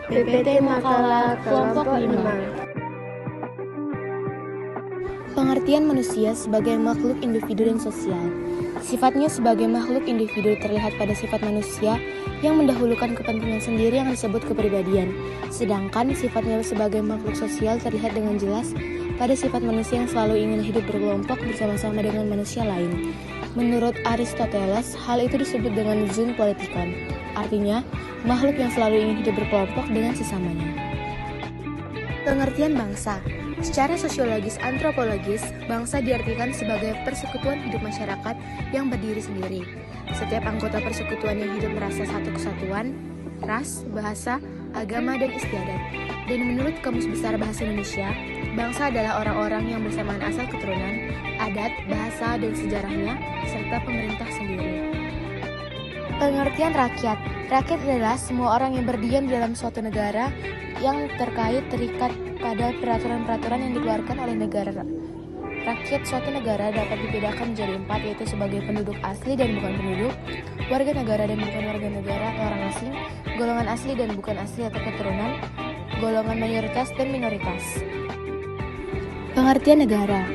PPT Makalah Kelompok 5. Pengertian manusia sebagai makhluk individu dan sosial. Sifatnya sebagai makhluk individu terlihat pada sifat manusia yang mendahulukan kepentingan sendiri yang disebut kepribadian. Sedangkan sifatnya sebagai makhluk sosial terlihat dengan jelas pada sifat manusia yang selalu ingin hidup berkelompok bersama-sama dengan manusia lain. Menurut Aristoteles, hal itu disebut dengan zoon politikon. Artinya, makhluk yang selalu ingin hidup berkelompok dengan sesamanya. Pengertian bangsa. Secara sosiologis antropologis, bangsa diartikan sebagai persekutuan hidup masyarakat yang berdiri sendiri. Setiap anggota persekutuan yang hidup merasa satu kesatuan, ras, bahasa, agama, dan istiadat. Dan menurut Kamus Besar Bahasa Indonesia, bangsa adalah orang-orang yang bersamaan asal keturunan, adat, bahasa, dan sejarahnya, serta pemerintah sendiri. Pengertian rakyat. Rakyat adalah semua orang yang berdiam di dalam suatu negara yang terikat pada peraturan-peraturan yang dikeluarkan oleh negara. Rakyat suatu negara dapat dibedakan menjadi 4, yaitu sebagai penduduk asli dan bukan penduduk, warga negara dan bukan warga negara atau orang asing, golongan asli dan bukan asli atau keturunan, golongan mayoritas dan minoritas. Pengertian negara.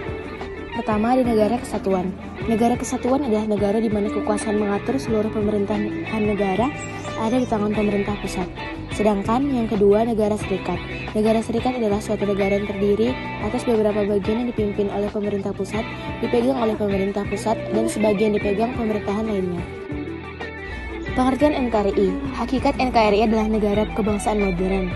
Pertama, ada negara kesatuan. Negara kesatuan adalah negara di mana kekuasaan mengatur seluruh pemerintahan negara ada di tangan pemerintah pusat. Sedangkan yang kedua, negara serikat. Negara serikat adalah suatu negara yang terdiri atas beberapa bagian yang dipimpin oleh pemerintah pusat, dipegang oleh pemerintah pusat, dan sebagian dipegang pemerintahan lainnya. Pengertian NKRI. Hakikat NKRI adalah negara kebangsaan modern.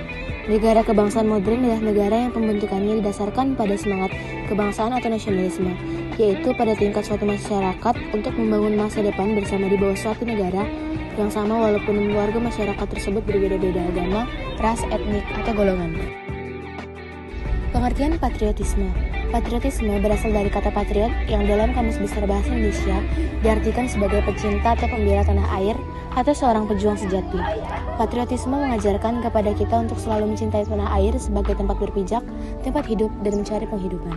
Negara kebangsaan modern adalah negara yang pembentukannya didasarkan pada semangat kebangsaan atau nasionalisme, yaitu pada tingkat suatu masyarakat untuk membangun masa depan bersama di bawah suatu negara yang sama walaupun warga masyarakat tersebut berbeda-beda agama, ras, etnik, atau golongan. Pengertian patriotisme. Patriotisme berasal dari kata patriot yang dalam Kamus Besar Bahasa Indonesia diartikan sebagai pecinta atau pembela tanah air atau seorang pejuang sejati. Patriotisme mengajarkan kepada kita untuk selalu mencintai tanah air sebagai tempat berpijak, tempat hidup, dan mencari penghidupan.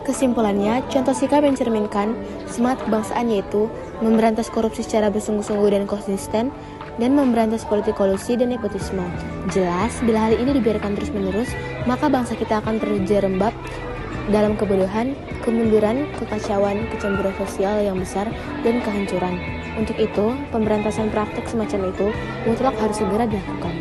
Kesimpulannya, contoh sikap yang mencerminkan semangat kebangsaan yaitu memberantas korupsi secara bersungguh-sungguh dan konsisten, dan memberantas politik kolusi dan nepotisme. Jelas, bila hal ini dibiarkan terus-menerus, maka bangsa kita akan terjerembab dalam kebodohan, kemunduran, kekacauan, kecemburuan sosial yang besar, dan kehancuran. Untuk itu, pemberantasan praktek semacam itu mutlak harus segera dilakukan.